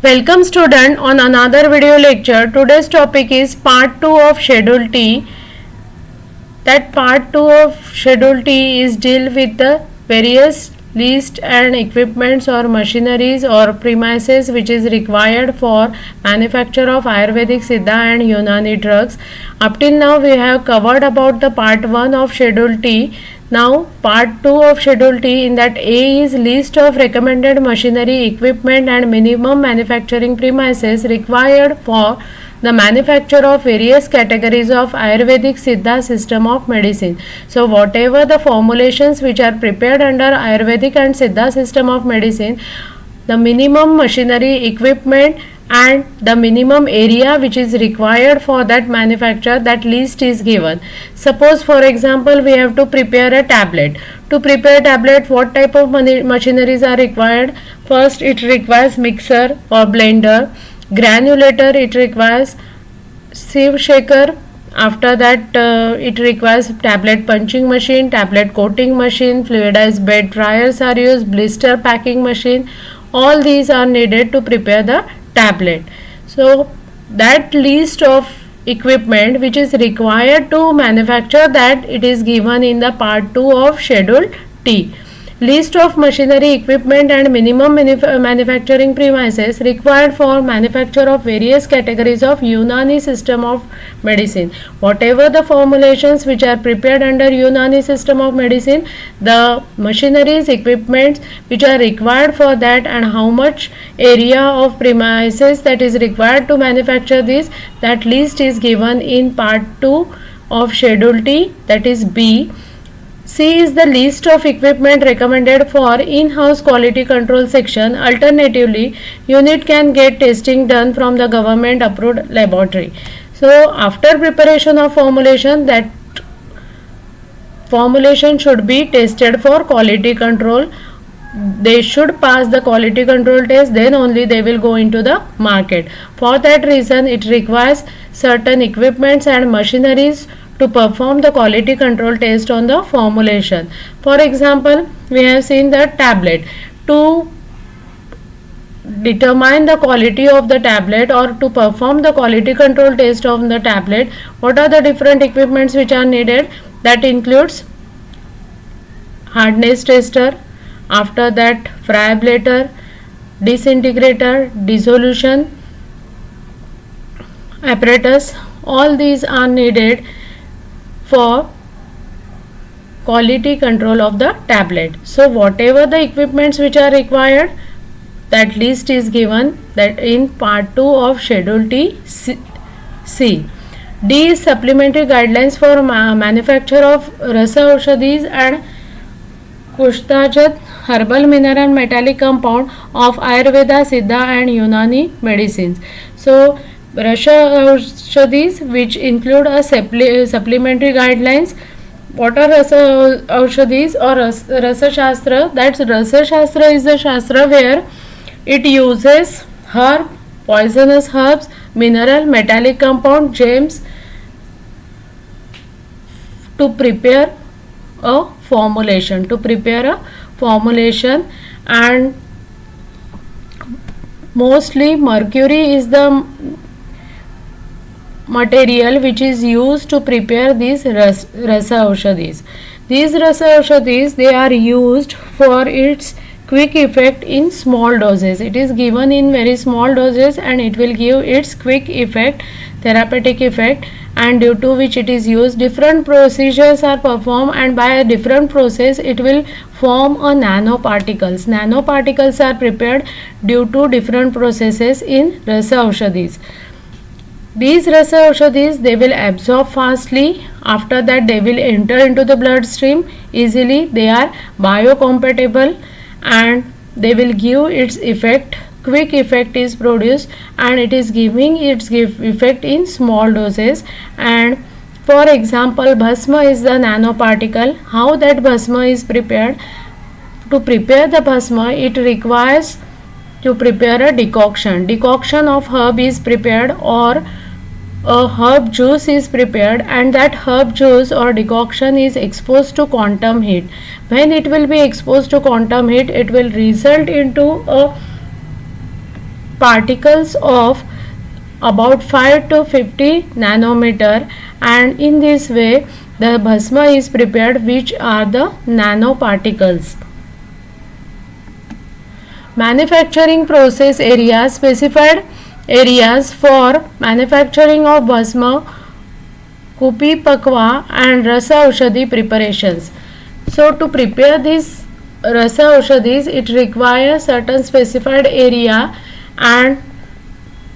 Welcome student on another video lecture. Today's topic is part 2 of schedule T. That part 2 of schedule T is deal with the various list and equipments or machineries or premises which is required for manufacture of Ayurvedic, Siddha and Unani drugs. Up till now we have covered about the part 1 of schedule T. Now part 2 of schedule T, in that A is list of recommended machinery, equipment and minimum manufacturing premises required for the manufacture of various categories of Ayurvedic Siddha system of medicine. So whatever the formulations which are prepared under Ayurvedic and Siddha system of medicine, the minimum machinery, equipment and the minimum area which is required for that manufacture, that list is given. Suppose for example we have to prepare a tablet. To prepare tablet, what type of machineries are required? First it requires mixer or blender, granulator it requires sieve shaker. After that it requires tablet punching machine, tablet coating machine, fluidized bed dryers are used, blister packing machine. All these are needed to prepare the tablet. So that list of equipment which is required to manufacture, that it is given in the part 2 of schedule T. List of machinery, equipment and minimum manufacturing premises required for manufacture of various categories of Unani system of medicine. Whatever the formulations which are prepared under Unani system of medicine, the machineries, equipments which are required for that and how much area of premises that is required to manufacture this, that list is given in part 2 of schedule T, that is B. C is the list of equipment recommended for in-house quality control section. Alternatively, unit can get testing done from the government approved laboratory. So after preparation of formulation, that formulation should be tested for quality control. They should pass the quality control test, then only they will go into the market. For that reason, it requires certain equipments and machineries to perform the quality control test on the formulation. For example, we have seen the tablet. To determine the quality of the tablet or to perform the quality control test of the tablet, what are the different equipments which are needed? That includes hardness tester, after that friablator, disintegrator, dissolution apparatus. All these are needed for quality control of the tablet. So whatever the equipments which are required, that list is given that in part 2 of schedule T. C. D is supplementary guidelines for manufacture of rasa aushadhis and kushtajat herbal, mineral, metallic compound of Ayurveda, Siddha and Unani medicines. So Rasa aushadhis, which include a supplementary guidelines. What are Rasa aushadhis or Rasa Shastra? That Rasa Shastra is the Shastra where it uses herb, poisonous herbs, mineral, metallic compound, gems to prepare a formulation. And mostly mercury is the material which is used to prepare these rasa aushadhis. These rasa aushadhis, they are used for its quick effect in small doses. It is given in very small doses and it will give its quick effect, therapeutic effect, and due to which it is used, different procedures are performed and by a different process it will form a nanoparticles. Nanoparticles are prepared due to different processes in rasa aushadhis. These rasa aushadhis, they will absorb fastly. After that they will enter into the bloodstream easily. They are biocompatible and they will give its effect. Quick effect is produced and it is giving its effect in small doses. And for example, bhasma is the nanoparticle. How that bhasma is prepared? To prepare the bhasma, it requires to prepare a decoction. Decoction of herb is prepared or a herb juice is prepared, and that herb juice or decoction is exposed to quantum heat. When it will be exposed to quantum heat, it will result into a particles of about 5 to 50 nanometer, and in this way the bhasma is prepared, which are the nanoparticles. Manufacturing process areas. Specified areas for manufacturing of bhasma, kupi pakwa and rasa aushadhi preparations. So to prepare these rasa aushadhis, it requires certain specified area and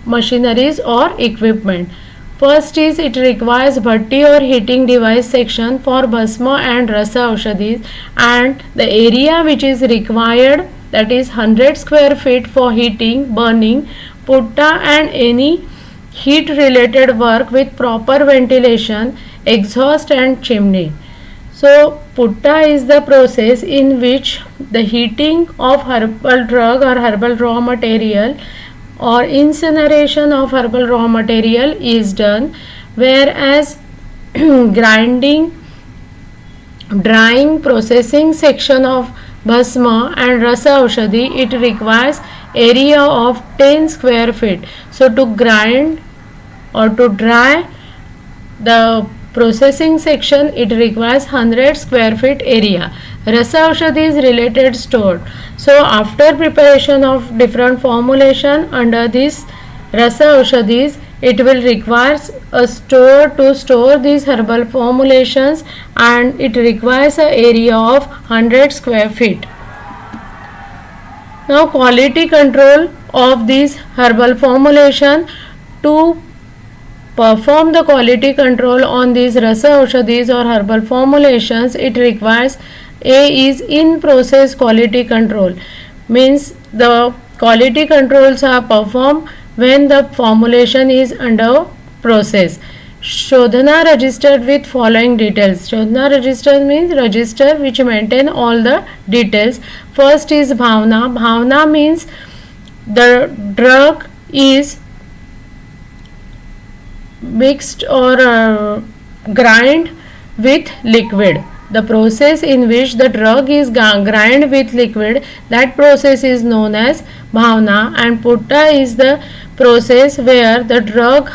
machineries or equipment. First is, it requires bhatti or heating device section for bhasma and rasa aushadhis, and the area which is required, that is 100 square feet for heating, burning, putta and any heat related work with proper ventilation, exhaust and chimney. So putta is the process in which the heating of herbal drug or herbal raw material or incineration of herbal raw material is done, whereas grinding, drying, processing section of bhasma and rasa aushadhi, it requires area of 10 square feet. So to grind or to dry the processing section, it requires 100 square feet area. Rasa aushadhi is related stored. So after preparation of different formulation under this rasa aushadhis, it will require a store to store these herbal formulations, and it requires an area of 100 square feet. Now quality control of these herbal formulation. To perform the quality control on these rasa aushadhis or herbal formulations, it requires A is in process quality control, means the quality controls are performed when the formulation is under process. Shodhana registered with following details. Shodhana register means register which maintain all the details. First is bhavna. Bhavna means the drug is mixed or grind with liquid. The process in which the drug is grind with liquid, that process is known as bhavna. And putta is the process where the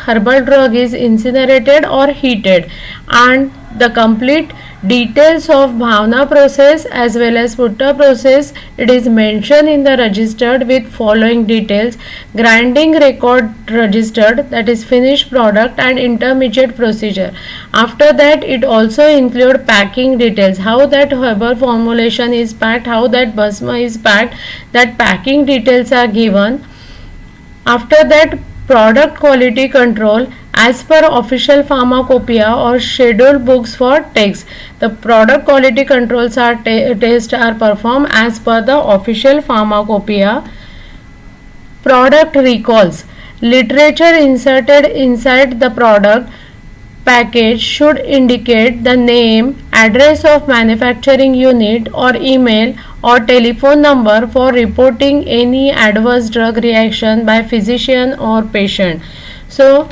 herbal drug is incinerated or heated, and the complete details of bhavna process as well as putta process, it is mentioned in the registered with following details. Grinding record registered, that is finished product and intermediate procedure. After that, it also include packing details, how that herbal formulation is packed, how that bhasma is packed, that packing details are given. After that, product quality control as per official pharmacopoeia or scheduled books for text. The product quality controls are tests are performed as per the official pharmacopoeia. Product recalls. Literature inserted inside the product package should indicate the name, address of manufacturing unit or email or telephone number for reporting any adverse drug reaction by physician or patient. So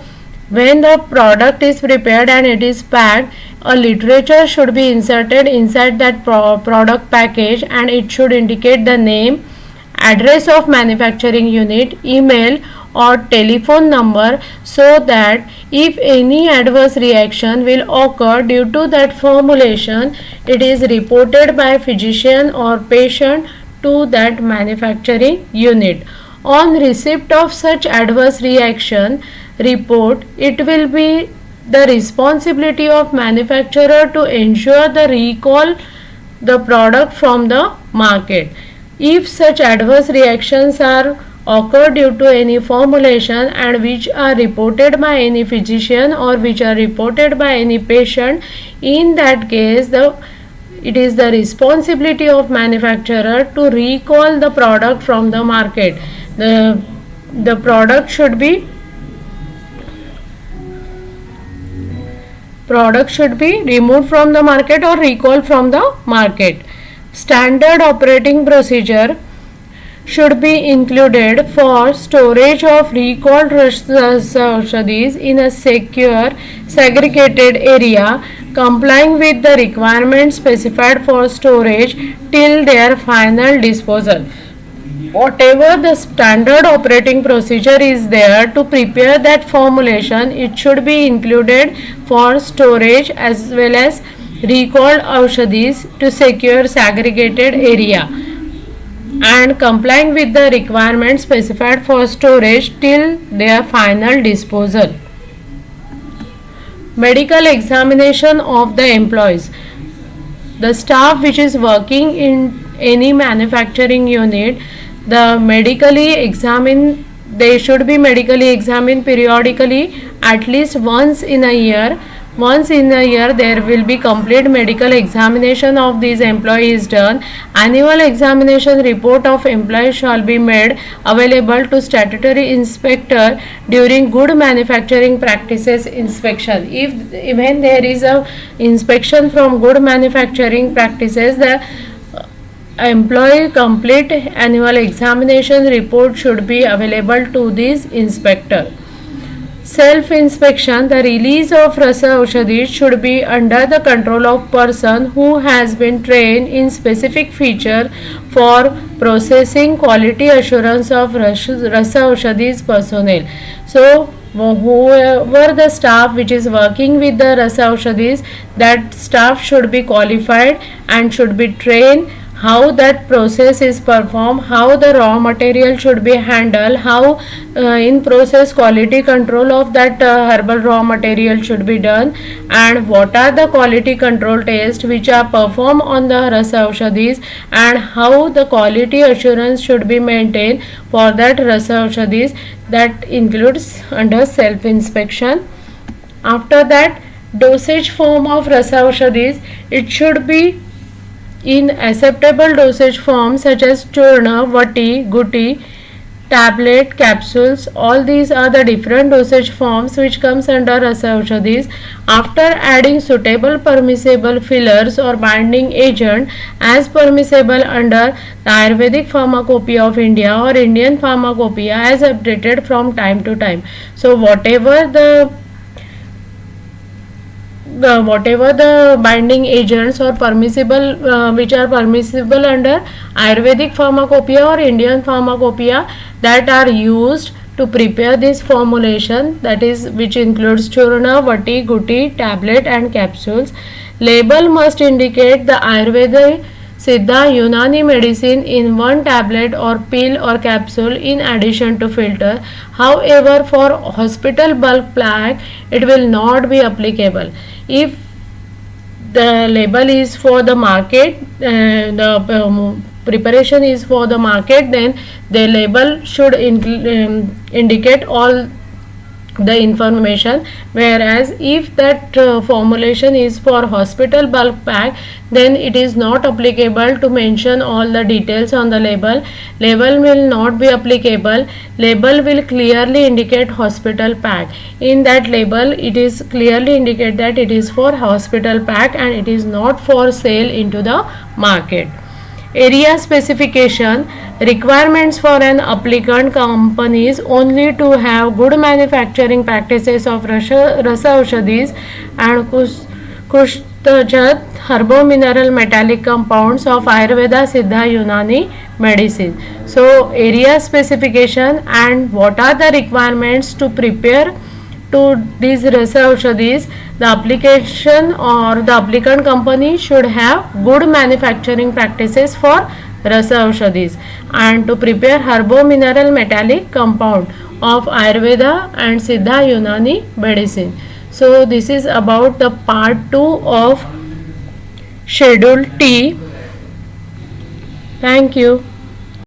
when the product is prepared and it is packed, a literature should be inserted inside that product package, and it should indicate the name, address of manufacturing unit, email or telephone number, so that if any adverse reaction will occur due to that formulation, it is reported by physician or patient to that manufacturing unit. On receipt of such adverse reaction report, it will be the responsibility of manufacturer to ensure the recall the product from the market. If such adverse reactions are occur due to any formulation and which are reported by any physician or which are reported by any patient, in that case it is the responsibility of manufacturer to recall the product from the market. The product should be removed from the market or recalled from the market. Standard operating procedure should be included for storage of recalled aushadhis in a secure segregated area, complying with the requirements specified for storage till their final disposal. whatever the standard operating procedure is there to prepare that formulation, it should be included for storage as well as recalled aushadis to secure segregated area and complying with the requirements specified for storage till their final disposal. Medical examination of the employees. The staff which is working in any manufacturing unit, they should be medically examined periodically, at least once in a year. Once in a year there will be complete medical examination of these employees done. Annual examination report of employees shall be made available to statutory inspector during good manufacturing practices inspection. If even there is a inspection from good manufacturing practices, the employee complete annual examination report should be available to this inspector. Self inspection. The release of rasa aushadis should be under the control of person who has been trained in specific feature for processing quality assurance of rasa aushadis personnel. So whoever the staff which is working with the rasa aushadis, that staff should be qualified and should be trained how that process is performed, how the raw material should be handled, how in process quality control of that herbal raw material should be done, and what are the quality control tests which are performed on the rasa aushadis, and how the quality assurance should be maintained for that rasa aushadis. That includes under self inspection. After that, dosage form of rasa aushadis, it should be in acceptable dosage forms such as churna, vati, guti, tablet, capsules. All these are the different dosage forms which comes under rasa aushadis. After adding suitable permissible fillers or binding agent as permissible under the Ayurvedic Pharmacopoeia of India or Indian Pharmacopoeia as updated from time to time. So whatever the binding agents or permissible which are permissible under Ayurvedic Pharmacopoeia or Indian Pharmacopoeia, that are used to prepare this formulation, that is which includes churna, vati, guti, tablet and capsules. Label must indicate the Ayurvedic, Siddha, Unani medicine in one tablet or pill or capsule in addition to filter. However, for hospital bulk pack it will not be applicable. If the label is for the market, the preparation is for the market, then the label should indicate all the information, whereas if that formulation is for hospital bulk pack, then it is not applicable to mention all the details on the label. Label will not be applicable. Label will clearly indicate hospital pack. In that label it is clearly indicate that it is for hospital pack and it is not for sale into the market. Area specification. Requirements for an applicant companies only to have good manufacturing practices of rasa aushadis and kustajat herbo mineral metallic compounds of Ayurveda, Siddha, Unani medicine. So area specification and what are the requirements to prepare to these rasa aushadis. The application or the applicant company should have good manufacturing practices for rasa aushadis and to prepare herbo mineral metallic compound of Ayurveda and Siddha, Unani medicine. So this is about the part 2 of schedule T. Thank you.